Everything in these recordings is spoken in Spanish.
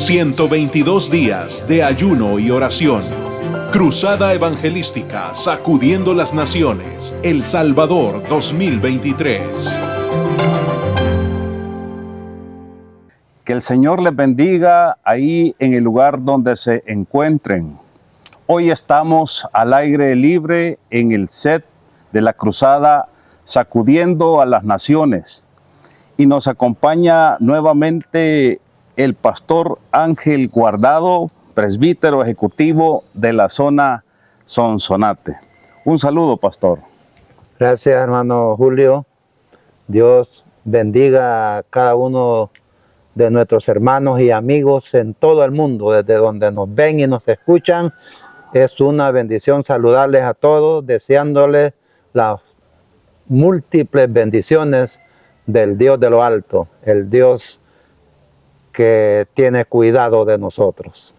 122 días de ayuno y oración. Cruzada Evangelística Sacudiendo las Naciones, El Salvador 2023. Que el Señor les bendiga ahí en el lugar donde se encuentren. Hoy estamos al aire libre en el set de la Cruzada Sacudiendo a las Naciones. Y nos acompaña nuevamente el pastor Ángel Guardado, presbítero ejecutivo de la zona Sonsonate. Un saludo, pastor. Gracias, hermano Julio. Dios bendiga a cada uno de nuestros hermanos y amigos en todo el mundo, desde donde nos ven y nos escuchan. Es una bendición saludarles a todos, deseándoles las múltiples bendiciones del Dios de lo alto, el Dios que tiene cuidado de nosotros.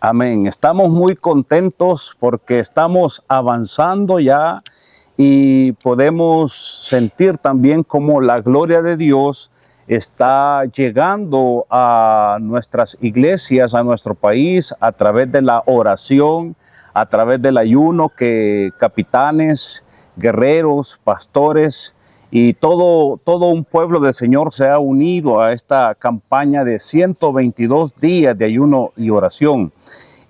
Amén. Estamos muy contentos porque estamos avanzando ya y podemos sentir también cómo la gloria de Dios está llegando a nuestras iglesias, a nuestro país, a través de la oración, a través del ayuno que capitanes, guerreros, pastores y todo un pueblo del Señor se ha unido a esta campaña de 122 días de ayuno y oración.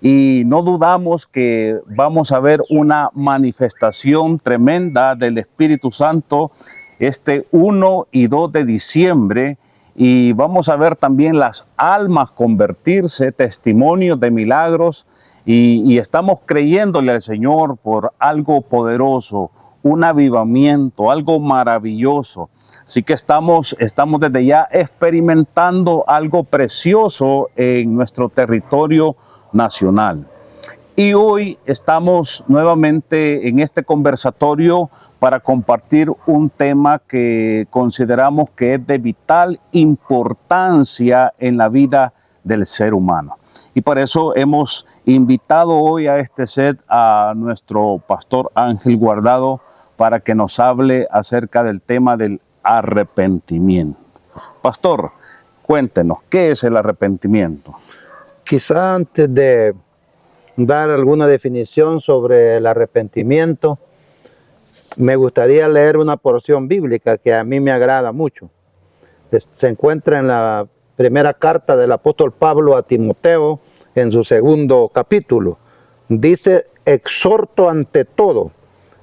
Y no dudamos que vamos a ver una manifestación tremenda del Espíritu Santo este 1 y 2 de diciembre. Y vamos a ver también las almas convertirse, testimonios de milagros. Y estamos creyéndole al Señor por algo poderoso, un avivamiento, algo maravilloso. Así que estamos desde ya experimentando algo precioso en nuestro territorio nacional. Y hoy estamos nuevamente en este conversatorio para compartir un tema que consideramos que es de vital importancia en la vida del ser humano. Y por eso hemos invitado hoy a este set a nuestro pastor Ángel Guardado para que nos hable acerca del tema del arrepentimiento. Pastor, cuéntenos, ¿qué es el arrepentimiento? Quizá antes de dar alguna definición sobre el arrepentimiento, me gustaría leer una porción bíblica que a mí me agrada mucho. Se encuentra en la primera carta del apóstol Pablo a Timoteo, en su segundo capítulo. Dice: exhorto ante todo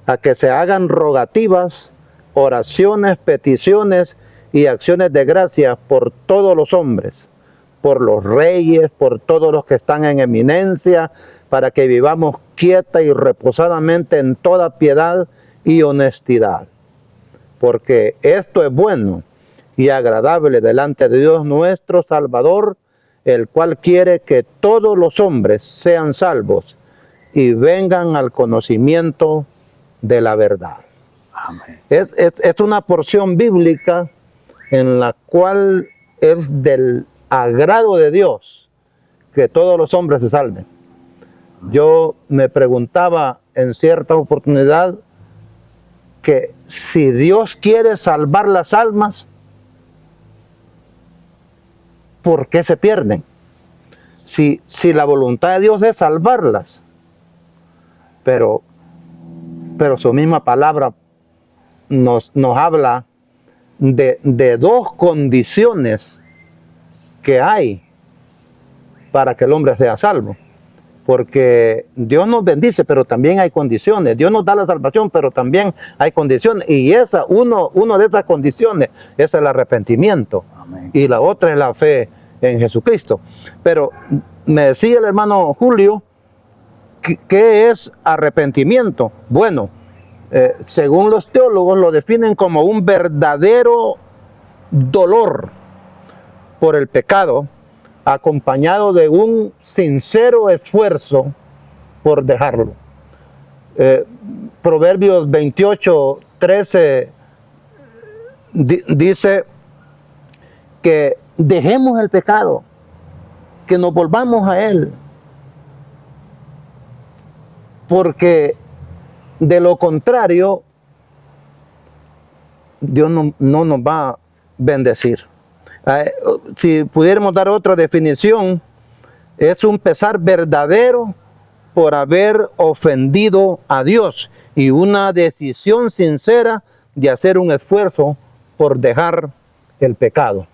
a que se hagan rogativas, oraciones, peticiones y acciones de gracia por todos los hombres, por los reyes, por todos los que están en eminencia, para que vivamos quieta y reposadamente en toda piedad y honestidad. Porque esto es bueno y agradable delante de Dios nuestro Salvador, el cual quiere que todos los hombres sean salvos y vengan al conocimiento de la verdad. Amén. Es una porción bíblica en la cual es del agrado de Dios que todos los hombres se salven. Yo me preguntaba en cierta oportunidad que si Dios quiere salvar las almas, ¿por qué se pierden? Si la voluntad de Dios es salvarlas, pero su misma palabra nos habla de dos condiciones que hay para que el hombre sea salvo. Porque Dios nos bendice, pero también hay condiciones. Dios nos da la salvación, pero también hay condiciones. Y uno de esas condiciones es el arrepentimiento. Amén. Y la otra es la fe en Jesucristo. Pero me decía el hermano Julio, ¿qué es arrepentimiento? Bueno, según los teólogos lo definen como un verdadero dolor por el pecado, acompañado de un sincero esfuerzo por dejarlo. Proverbios 28:13 dice que dejemos el pecado, que nos volvamos a él, porque de lo contrario Dios no nos va a bendecir. Si pudiéramos dar otra definición Es un pesar verdadero por haber ofendido a Dios y una decisión sincera de hacer un esfuerzo por dejar el pecado.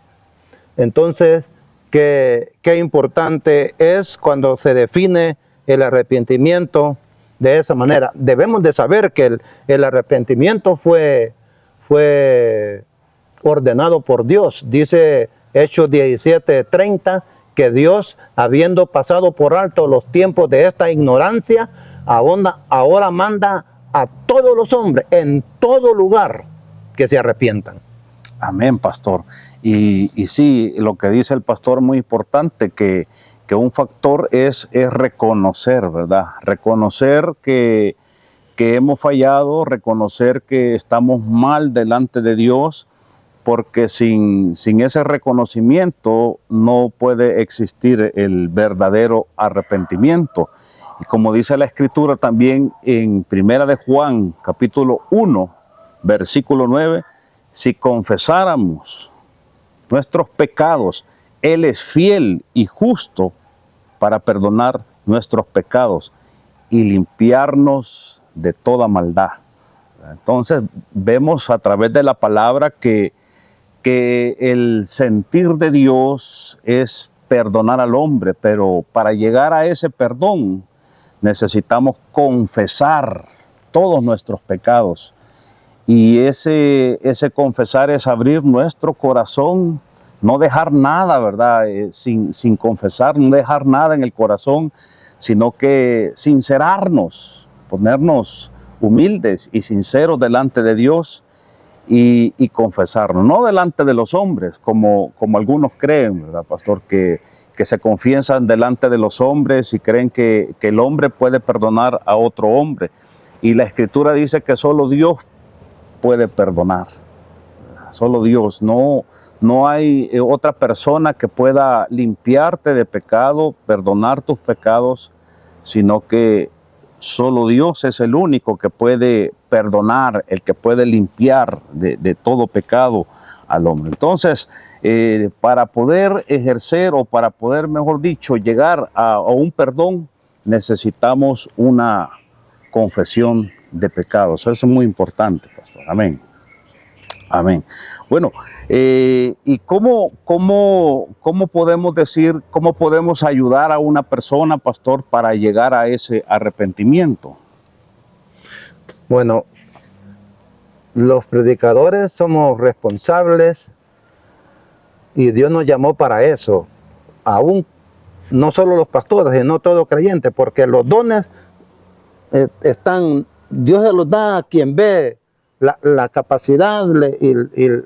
Entonces, qué importante es cuando se define el arrepentimiento de esa manera. Debemos de saber que el arrepentimiento fue ordenado por Dios. Dice Hechos 17:30 que Dios, habiendo pasado por alto los tiempos de esta ignorancia, ahora manda a todos los hombres en todo lugar que se arrepientan. Amén, pastor. Y sí, lo que dice el pastor, muy importante, que un factor es reconocer, ¿verdad? Reconocer que hemos fallado, reconocer que estamos mal delante de Dios, porque sin ese reconocimiento no puede existir el verdadero arrepentimiento. Y como dice la Escritura también en Primera de Juan, capítulo 1, versículo 9, si confesáramos nuestros pecados, Él es fiel y justo para perdonar nuestros pecados y limpiarnos de toda maldad. Entonces vemos a través de la palabra que el sentir de Dios es perdonar al hombre, pero para llegar a ese perdón necesitamos confesar todos nuestros pecados. Y ese confesar es abrir nuestro corazón, no dejar nada, ¿verdad? Sin confesar, no dejar nada en el corazón, sino que sincerarnos, ponernos humildes y sinceros delante de Dios y confesarnos, no delante de los hombres, como algunos creen, ¿verdad, pastor? Que se confiesan delante de los hombres y creen que el hombre puede perdonar a otro hombre. Y la Escritura dice que solo Dios puede perdonar, solo Dios. No hay otra persona que pueda limpiarte de pecado, perdonar tus pecados, sino que solo Dios es el único que puede perdonar, el que puede limpiar de todo pecado al hombre. Entonces, para poder ejercer o para poder, mejor dicho, llegar a un perdón, necesitamos una confesión de pecados. Eso es muy importante, pastor. Amén. Amén. Bueno, ¿y cómo podemos decir, cómo podemos ayudar a una persona, pastor, para llegar a ese arrepentimiento? Bueno, los predicadores somos responsables y Dios nos llamó para eso. Aún no solo los pastores, sino todo creyente, porque los dones Dios se los da a quien ve la capacidad y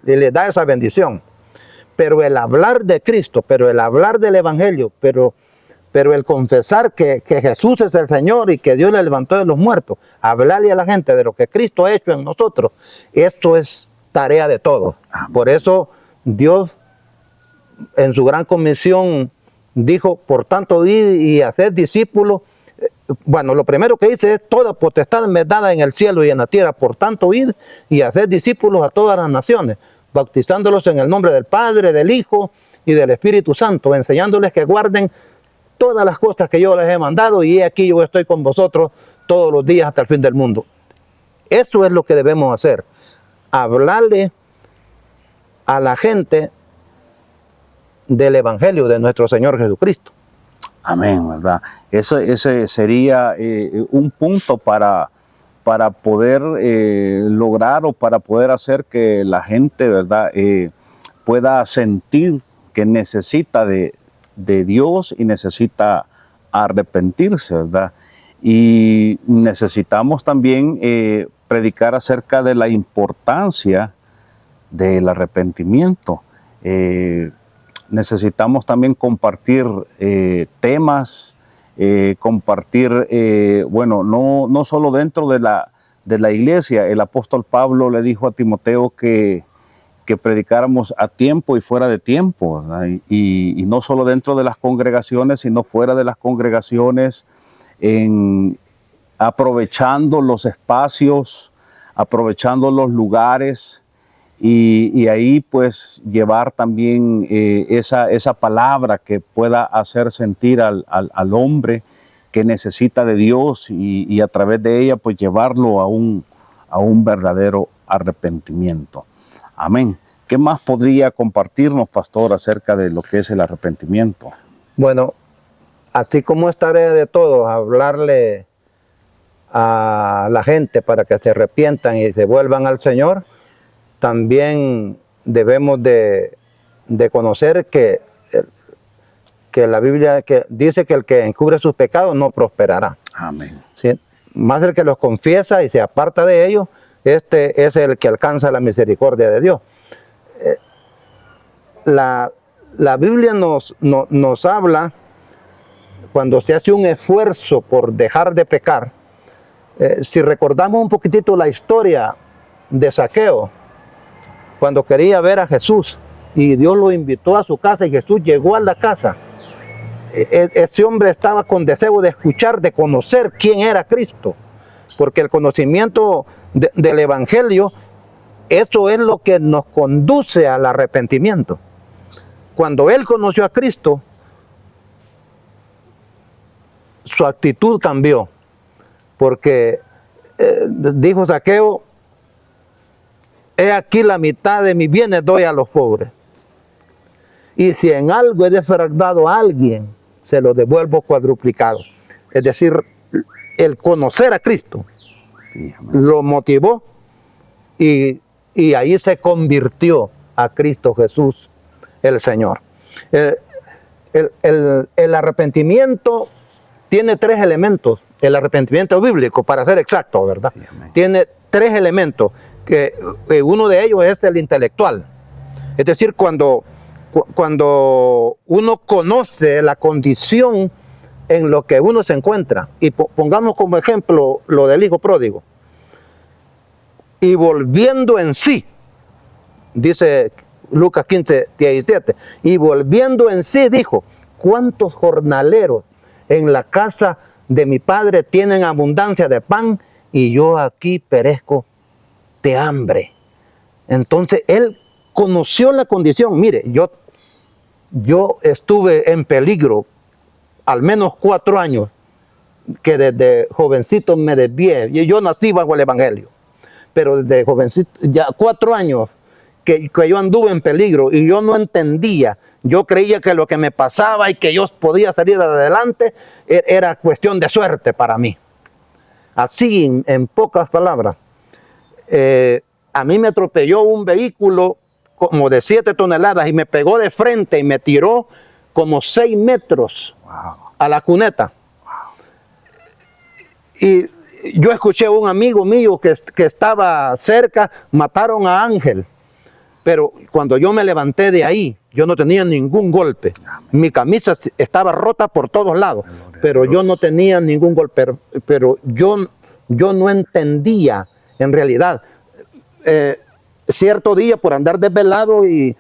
le da esa bendición. Pero el hablar de Cristo, pero el hablar del Evangelio, pero el confesar que Jesús es el Señor y que Dios le levantó de los muertos, hablarle a la gente de lo que Cristo ha hecho en nosotros, esto es tarea de todos. Por eso Dios en su gran comisión dijo, por tanto, id y hacer discípulos. Bueno, lo primero que dice es, toda potestad me es dada en el cielo y en la tierra, por tanto, id y hacer discípulos a todas las naciones, bautizándolos en el nombre del Padre, del Hijo y del Espíritu Santo, enseñándoles que guarden todas las cosas que yo les he mandado, y aquí yo estoy con vosotros todos los días hasta el fin del mundo. Eso es lo que debemos hacer, hablarle a la gente del Evangelio de nuestro Señor Jesucristo. Amén, ¿verdad? Ese sería un punto para poder lograr o para poder hacer que la gente, ¿verdad? Pueda sentir que necesita de Dios y necesita arrepentirse, ¿verdad? Y necesitamos también predicar acerca de la importancia del arrepentimiento. Necesitamos también compartir temas, compartir, bueno, no solo dentro de la iglesia. El apóstol Pablo le dijo a Timoteo que predicáramos a tiempo y fuera de tiempo, ¿verdad? Y no solo dentro de las congregaciones, sino fuera de las congregaciones, aprovechando los espacios, aprovechando los lugares y ahí pues llevar también esa palabra que pueda hacer sentir al hombre que necesita de Dios y a través de ella pues llevarlo a un verdadero arrepentimiento. Amén. ¿Qué más podría compartirnos, pastor, acerca de lo que es el arrepentimiento? Bueno, así como es tarea de todos hablarle a la gente para que se arrepientan y se vuelvan al Señor, también debemos de conocer que la Biblia dice que el que encubre sus pecados no prosperará. Amén. ¿Sí? Más el que los confiesa y se aparta de ellos, este es el que alcanza la misericordia de Dios. La Biblia nos habla, cuando se hace un esfuerzo por dejar de pecar, si recordamos un poquitito la historia de Zaqueo, cuando quería ver a Jesús y Dios lo invitó a su casa y Jesús llegó a la casa, ese hombre estaba con deseo de escuchar, de conocer quién era Cristo, porque el conocimiento del Evangelio, eso es lo que nos conduce al arrepentimiento. Cuando él conoció a Cristo, su actitud cambió, porque dijo Zaqueo: he aquí la mitad de mis bienes doy a los pobres, y si en algo he defraudado a alguien, se lo devuelvo cuadruplicado. Es decir, el conocer a Cristo Sí, lo motivó y ahí se convirtió a Cristo Jesús el Señor. El arrepentimiento tiene tres elementos. El arrepentimiento bíblico, para ser exacto, ¿verdad? Sí, tiene tres elementos, que uno de ellos es el intelectual. Es decir, cuando uno conoce la condición en lo que uno se encuentra, y pongamos como ejemplo lo del hijo pródigo, y volviendo en sí, dice Lucas 15, 17, y volviendo en sí dijo: ¿cuántos jornaleros en la casa de mi padre tienen abundancia de pan y yo aquí perezco de hambre? Entonces él conoció la condición. Mire, yo estuve en peligro al menos 4 años, que desde jovencito me desvié. Yo nací bajo el Evangelio, pero desde jovencito, ya 4 años que yo anduve en peligro y yo no entendía. Yo creía que lo que me pasaba y que yo podía salir adelante era cuestión de suerte para mí. Así, en pocas palabras, a mí me atropelló un vehículo como de 7 toneladas y me pegó de frente y me tiró como 6 metros a la cuneta. Y yo escuché a un amigo mío que estaba cerca: mataron a Ángel. Pero cuando yo me levanté de ahí, yo no tenía ningún golpe. Mi camisa estaba rota por todos lados, pero yo no tenía ningún golpe. Pero yo no entendía, en realidad. Cierto día, por andar desvelado y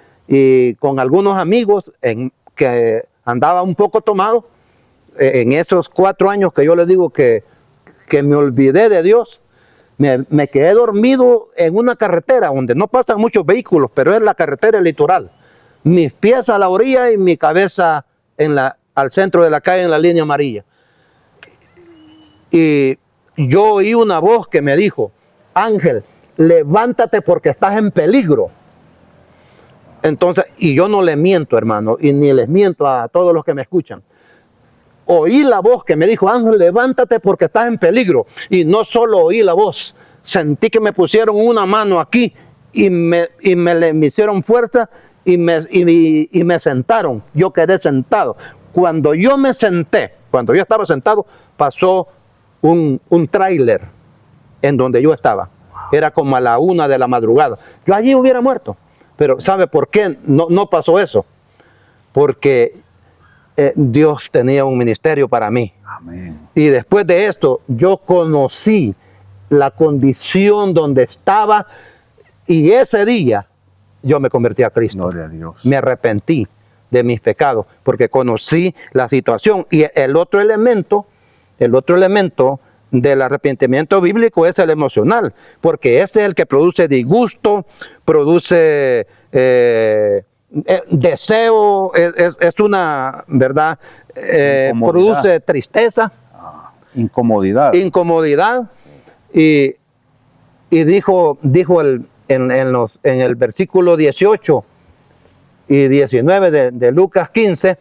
con algunos amigos que andaba un poco tomado, en esos 4 años que yo les digo que me olvidé de Dios, me quedé dormido en una carretera donde no pasan muchos vehículos, pero es la carretera litoral. Mis pies a la orilla y mi cabeza al centro de la calle, en la línea amarilla. Y yo oí una voz que me dijo: Ángel, levántate porque estás en peligro. Entonces, y yo no le miento, hermano, y ni les miento a todos los que me escuchan. Oí la voz que me dijo: Ángel, levántate porque estás en peligro. Y no solo oí la voz, sentí que me pusieron una mano aquí y me hicieron fuerza y me sentaron. Yo quedé sentado. Cuando yo me senté, cuando yo estaba sentado, pasó un tráiler en donde yo estaba. Era como a la 1 de la madrugada. Yo allí hubiera muerto. Pero ¿sabe por qué no pasó eso? Porque Dios tenía un ministerio para mí. Amén. Y después de esto, yo conocí la condición donde estaba, y ese día yo me convertí a Cristo. Gloria a Dios. Me arrepentí de mis pecados porque conocí la situación. Y el otro elemento del arrepentimiento bíblico es el emocional, porque ese es el que produce disgusto, produce deseo, es una, ¿verdad? Produce tristeza, incomodidad. Sí. Y dijo en el versículo 18 y 19 de Lucas 15,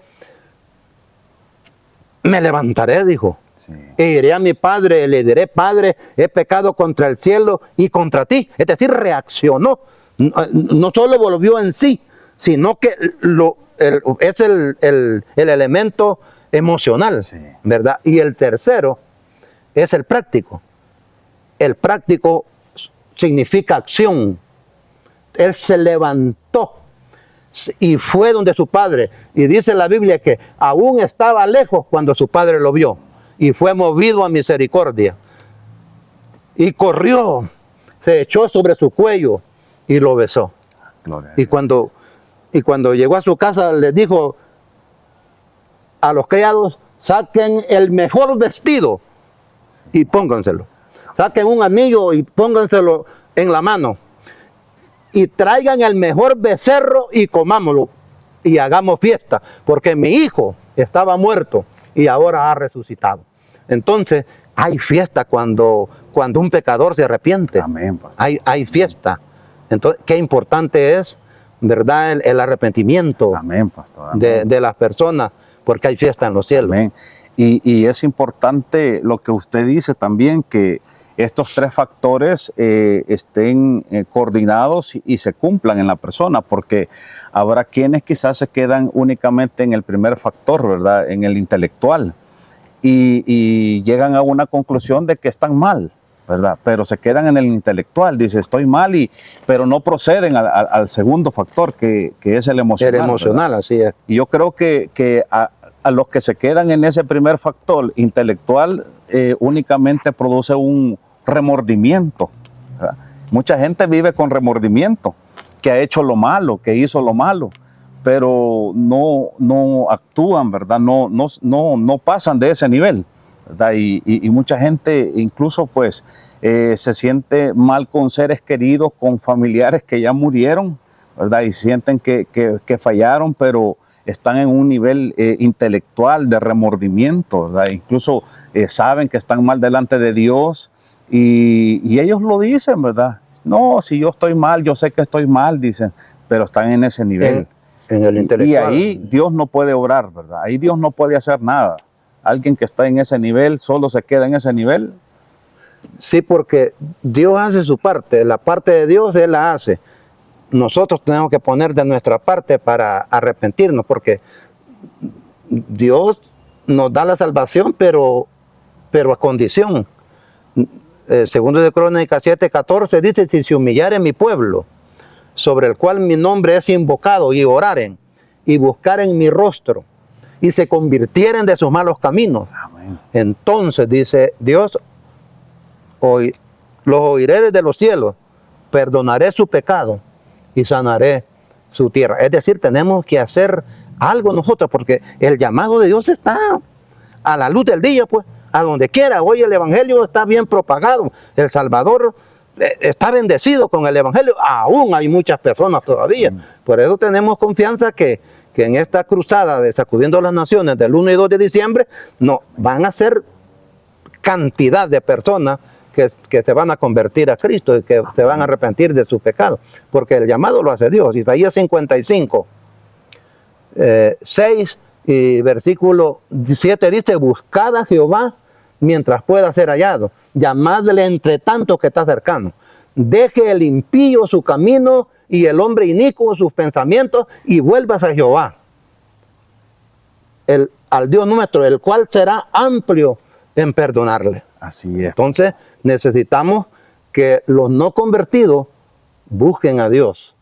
me levantaré, dijo. Sí. E iré a mi padre, le diré, Padre, he pecado contra el cielo y contra ti. Es decir, reaccionó. No solo volvió en sí, sino que es el elemento emocional, sí, ¿verdad? Y el tercero es el práctico. El práctico significa acción. Él se levantó y fue donde su padre. Y dice la Biblia que aún estaba lejos cuando su padre lo vio. Y fue movido a misericordia. Y corrió, se echó sobre su cuello y lo besó. Y cuando llegó a su casa, les dijo a los criados, saquen el mejor vestido y pónganselo. Saquen un anillo y pónganselo en la mano. Y traigan el mejor becerro y comámoslo. Y hagamos fiesta, porque mi hijo estaba muerto y ahora ha resucitado. Entonces, hay fiesta cuando un pecador se arrepiente. Amén, pastor. Hay fiesta. Entonces, qué importante es, ¿verdad? El arrepentimiento. Amén, pastor. Amén. De las personas, porque hay fiesta en los cielos. Amén. Y es importante lo que usted dice también, que estos tres factores estén coordinados y se cumplan en la persona, porque habrá quienes quizás se quedan únicamente en el primer factor, ¿verdad? En el intelectual, y llegan a una conclusión de que están mal, ¿verdad? Pero se quedan en el intelectual, dice estoy mal, pero no proceden al segundo factor, que es el emocional. El emocional, ¿verdad? Así es. Y yo creo que a los que se quedan en ese primer factor intelectual únicamente produce un remordimiento, ¿verdad? Mucha gente vive con remordimiento, que ha hecho lo malo, que hizo lo malo, pero no actúan, ¿verdad? No pasan de ese nivel, ¿verdad? Y mucha gente incluso pues se siente mal con seres queridos, con familiares que ya murieron, ¿verdad? Y sienten que fallaron, pero están en un nivel intelectual de remordimiento, ¿verdad? Incluso saben que están mal delante de Dios. Y ellos lo dicen, ¿verdad? No, si yo estoy mal, yo sé que estoy mal, dicen, pero están en ese nivel. En el intelectual. Y ahí Dios no puede obrar, ¿verdad? Ahí Dios no puede hacer nada. Alguien que está en ese nivel, solo se queda en ese nivel. Sí, porque Dios hace su parte, la parte de Dios Él la hace. Nosotros tenemos que poner de nuestra parte para arrepentirnos, porque Dios nos da la salvación, pero a condición. Segundo de Crónicas 7:14 dice, si se humillare mi pueblo, sobre el cual mi nombre es invocado, y oraren, y buscaren mi rostro, y se convirtieren de sus malos caminos. Amén. Entonces dice Dios, los oiré desde los cielos, perdonaré su pecado, y sanaré su tierra. Es decir, tenemos que hacer algo nosotros, porque el llamado de Dios está a la luz del día, pues. A donde quiera, hoy el evangelio está bien propagado. El Salvador está bendecido con el evangelio. Aún hay muchas personas todavía. Por eso tenemos confianza que en esta cruzada de Sacudiendo las Naciones del 1 y 2 de diciembre, no, van a ser cantidad de personas que se van a convertir a Cristo y que se van a arrepentir de su pecado. Porque el llamado lo hace Dios. Isaías 55, 6 y versículo 7 dice, buscad a Jehová mientras pueda ser hallado, llamadle entre tanto que está cercano. Deje el impío su camino y el hombre inicuo sus pensamientos y vuelvas a Jehová, al Dios nuestro, el cual será amplio en perdonarle. Así es. Entonces necesitamos que los no convertidos busquen a Dios.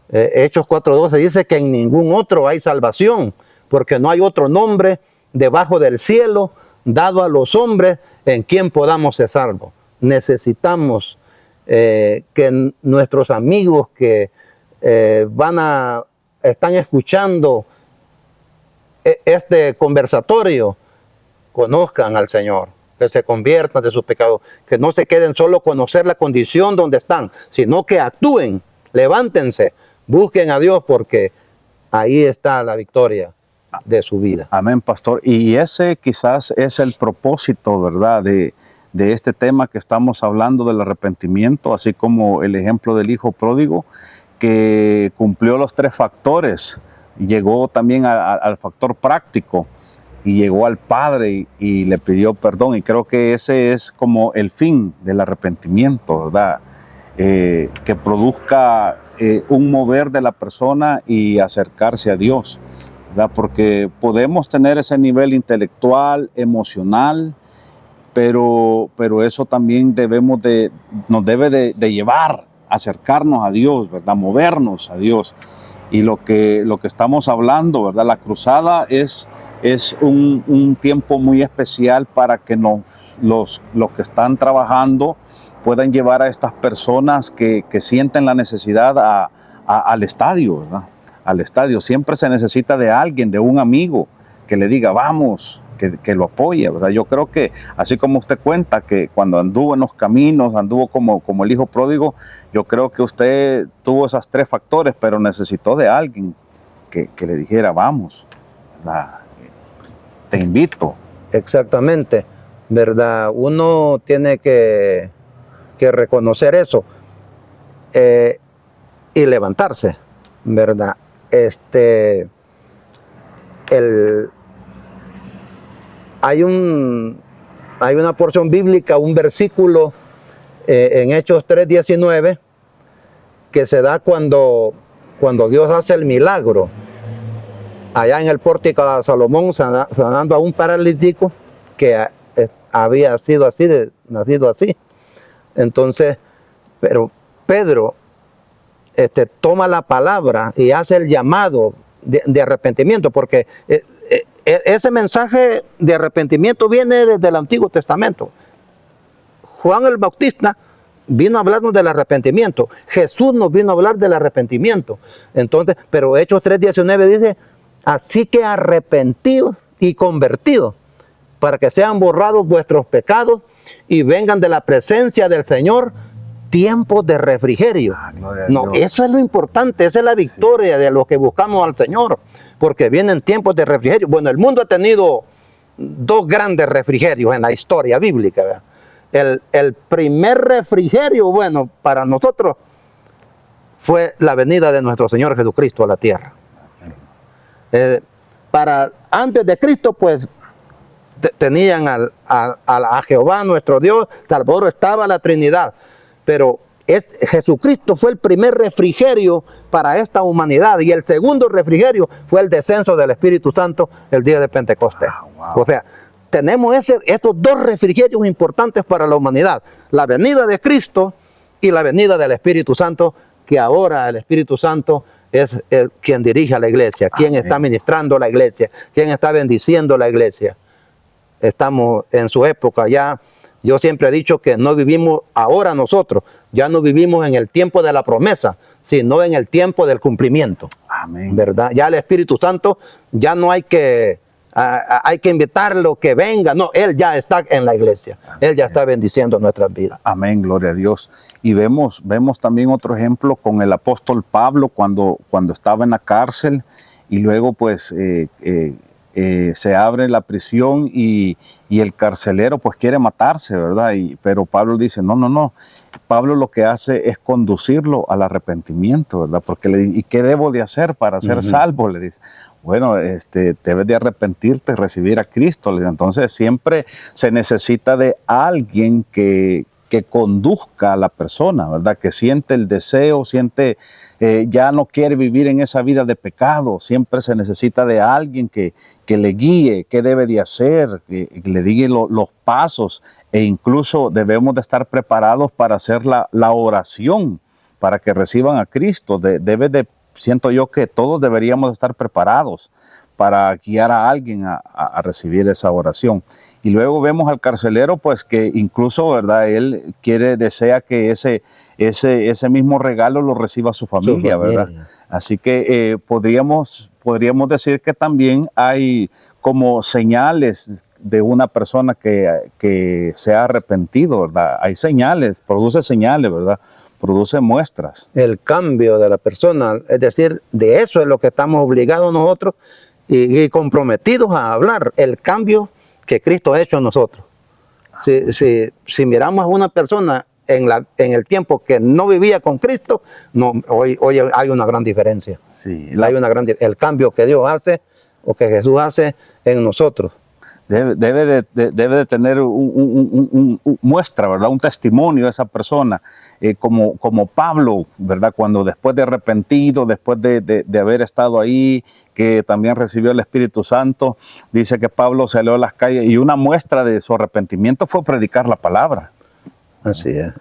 Hechos 4:12 dice que en ningún otro hay salvación, porque no hay otro nombre debajo del cielo dado a los hombres en quien podamos ser salvos. Necesitamos que nuestros amigos que están escuchando este conversatorio conozcan al Señor, que se conviertan de sus pecados, que no se queden solo conocer la condición donde están, sino que actúen, levántense, busquen a Dios, porque ahí está la victoria de su vida. Amén, pastor. Y ese quizás es el propósito, ¿verdad?, de este tema que estamos hablando del arrepentimiento, así como el ejemplo del hijo pródigo, que cumplió los 3 factores, llegó también al factor práctico y llegó al Padre y le pidió perdón. Y creo que ese es como el fin del arrepentimiento, ¿verdad? Que produzca un mover de la persona y acercarse a Dios, ¿verdad? Porque podemos tener ese nivel intelectual, emocional, pero eso también nos debe de llevar a acercarnos a Dios, ¿verdad? Movernos a Dios. Y lo que estamos hablando, ¿verdad? La cruzada es un tiempo muy especial para que los que están trabajando puedan llevar a estas personas que sienten la necesidad al estadio, ¿verdad? Al estadio. Siempre se necesita de alguien, de un amigo que le diga, vamos, que lo apoye, ¿verdad? Yo creo que, así como usted cuenta, que cuando anduvo en los caminos, anduvo como el hijo pródigo, yo creo que usted tuvo esos 3 factores, pero necesitó de alguien que le dijera, vamos, ¿verdad? Te invito. Exactamente, ¿verdad? Uno tiene que reconocer eso y levantarse, ¿verdad? Hay una porción bíblica, un versículo en Hechos 3:19 que se da cuando Dios hace el milagro allá en el pórtico de Salomón, sanando a un paralítico que había nacido así. Entonces, pero Pedro toma la palabra y hace el llamado de arrepentimiento, porque ese mensaje de arrepentimiento viene desde el Antiguo Testamento. Juan el Bautista vino a hablarnos del arrepentimiento. Jesús nos vino a hablar del arrepentimiento. Entonces, pero Hechos 3:19 dice, así que arrepentidos y convertidos, para que sean borrados vuestros pecados y vengan de la presencia del Señor tiempos de refrigerio. No, eso es lo importante, esa es la victoria de lo que buscamos al Señor, porque vienen tiempos de refrigerio. Bueno, el mundo ha tenido 2 grandes refrigerios en la historia bíblica, ¿verdad? El primer refrigerio, bueno, para nosotros fue la venida de nuestro Señor Jesucristo a la tierra. Antes de Cristo, pues, tenían a Jehová nuestro Dios, Salvador, estaba la Trinidad, pero Jesucristo fue el primer refrigerio para esta humanidad, y el segundo refrigerio fue el descenso del Espíritu Santo el día de Pentecostés. Wow. O sea, tenemos estos 2 refrigerios importantes para la humanidad, la venida de Cristo y la venida del Espíritu Santo, que ahora el Espíritu Santo es quien dirige a la iglesia, quien está ministrando la iglesia, quien está bendiciendo la iglesia. Estamos en su época ya. Yo siempre he dicho que no vivimos ahora nosotros, ya no vivimos en el tiempo de la promesa, sino en el tiempo del cumplimiento. Amén. ¿Verdad? Ya el Espíritu Santo, ya no hay que invitarlo que venga, no, Él ya está en la iglesia, Él ya está bendiciendo nuestras vidas. Amén, gloria a Dios. Y vemos también otro ejemplo con el apóstol Pablo cuando estaba en la cárcel y luego pues se abre la prisión y el carcelero pues quiere matarse, ¿verdad? Pero Pablo dice, no. Pablo lo que hace es conducirlo al arrepentimiento, ¿verdad? Porque le dice, ¿y qué debo de hacer para ser salvo? Le dice, bueno, debes de arrepentirte, recibir a Cristo. Le dice, entonces siempre se necesita de alguien que conduzca a la persona, ¿verdad? Que siente el deseo, ya no quiere vivir en esa vida de pecado. Siempre se necesita de alguien que le guíe qué debe de hacer, que le diga los pasos, e incluso debemos de estar preparados para hacer la oración para que reciban a Cristo. Siento yo que todos deberíamos estar preparados para guiar a alguien a recibir esa oración. Y luego vemos al carcelero, pues que incluso, ¿verdad? Él desea que ese mismo regalo lo reciba su familia, ¿verdad? Así que podríamos decir que también hay como señales de una persona que se ha arrepentido, ¿verdad? Hay señales, produce señales, ¿verdad? Produce muestras. El cambio de la persona, es decir, de eso es lo que estamos obligados nosotros y comprometidos a hablar, el cambio que Cristo ha hecho en nosotros. Si miramos a una persona en el tiempo que no vivía con Cristo, hoy hay una gran diferencia. Sí, El cambio que Dios hace o que Jesús hace en nosotros. Debe de tener muestra, ¿verdad? Un testimonio de esa persona, como Pablo, ¿verdad? Cuando después de arrepentido, después de haber estado ahí, que también recibió el Espíritu Santo, dice que Pablo salió a las calles y una muestra de su arrepentimiento fue predicar la palabra. Así es.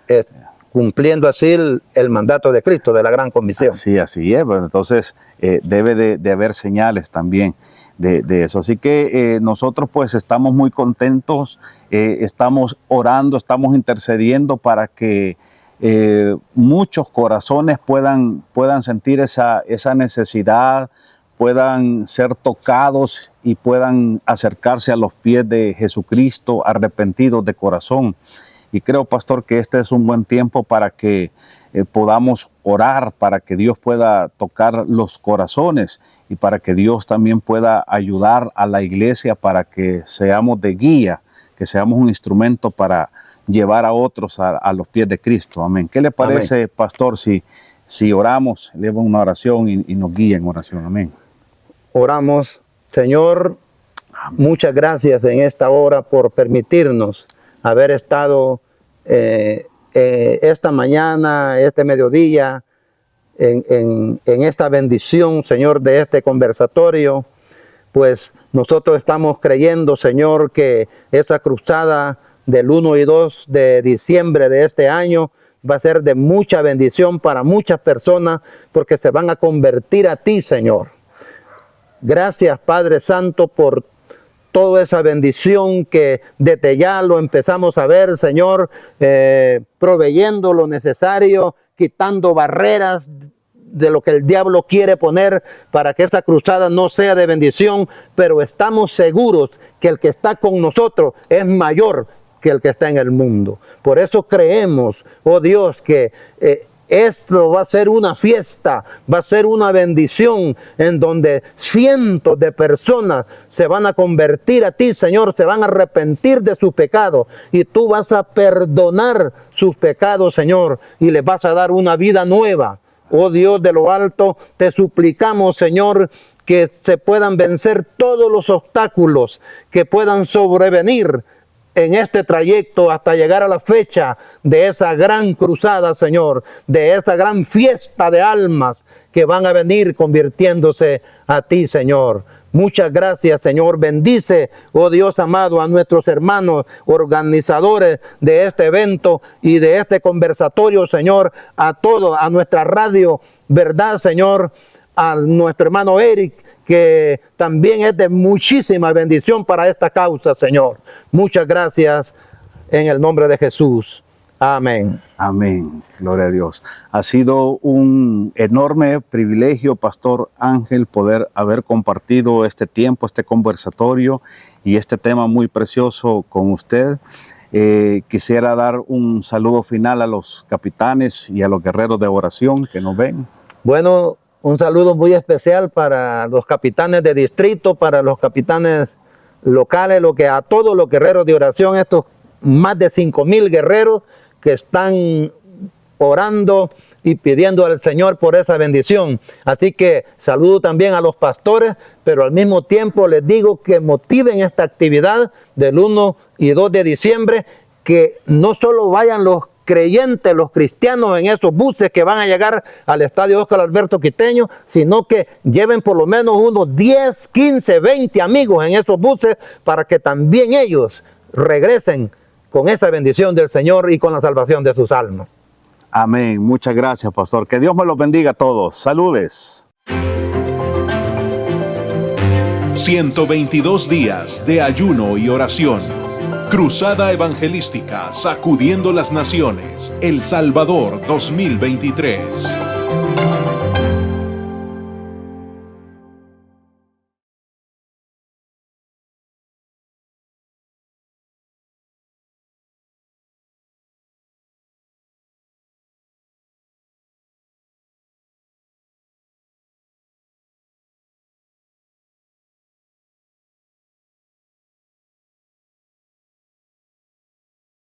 Cumpliendo así el mandato de Cristo, de la gran comisión. Sí, así es. Bueno, entonces debe de haber señales también de eso. Así que nosotros pues estamos muy contentos, estamos orando, estamos intercediendo para que muchos corazones puedan sentir esa necesidad, puedan ser tocados y puedan acercarse a los pies de Jesucristo arrepentidos de corazón. Y creo, pastor, que este es un buen tiempo para que podamos orar, para que Dios pueda tocar los corazones y para que Dios también pueda ayudar a la iglesia para que seamos de guía, que seamos un instrumento para llevar a otros a los pies de Cristo. Amén. ¿Qué le parece, amén, pastor, si oramos, eleva una oración y nos guía en oración? Amén. Oramos. Señor, amén, muchas gracias en esta hora por permitirnos haber estado esta mañana, este mediodía, en esta bendición, Señor, de este conversatorio. Pues nosotros estamos creyendo, Señor, que esa cruzada del 1 y 2 de diciembre de este año va a ser de mucha bendición para muchas personas, porque se van a convertir a ti, Señor. Gracias, Padre Santo, por toda esa bendición que desde ya lo empezamos a ver, Señor, proveyendo lo necesario, quitando barreras de lo que el diablo quiere poner para que esa cruzada no sea de bendición, pero estamos seguros que el que está con nosotros es mayor que el que está en el mundo. Por eso creemos, oh Dios, que esto va a ser una fiesta, va a ser una bendición en donde cientos de personas se van a convertir a ti, Señor, se van a arrepentir de sus pecados y tú vas a perdonar sus pecados, Señor, y les vas a dar una vida nueva. Oh Dios de lo alto, te suplicamos, Señor, que se puedan vencer todos los obstáculos que puedan sobrevenir en este trayecto hasta llegar a la fecha de esa gran cruzada, Señor, de esa gran fiesta de almas que van a venir convirtiéndose a ti, Señor. Muchas gracias, Señor. Bendice, oh Dios amado, a nuestros hermanos organizadores de este evento y de este conversatorio, Señor, a todos, a nuestra radio, ¿verdad, Señor? A nuestro hermano Eric, que también es de muchísima bendición para esta causa, Señor. Muchas gracias en el nombre de Jesús. Amén. Amén. Gloria a Dios. Ha sido un enorme privilegio, Pastor Ángel, poder haber compartido este tiempo, este conversatorio y este tema muy precioso con usted. Quisiera dar un saludo final a los capitanes y a los guerreros de oración que nos ven. Bueno, un saludo muy especial para los capitanes de distrito, para los capitanes locales, a todos los guerreros de oración, estos más de 5,000 guerreros que están orando y pidiendo al Señor por esa bendición. Así que saludo también a los pastores, pero al mismo tiempo les digo que motiven esta actividad del 1 y 2 de diciembre, que no solo vayan los creyentes, los cristianos en esos buses que van a llegar al estadio Óscar Alberto Quiteño, sino que lleven por lo menos unos 10, 15, 20 amigos en esos buses para que también ellos regresen con esa bendición del Señor y con la salvación de sus almas. Amén. Muchas gracias, pastor. Que Dios me los bendiga a todos. Saludes. 122 días de ayuno y oración. Cruzada Evangelística Sacudiendo las Naciones, El Salvador 2023.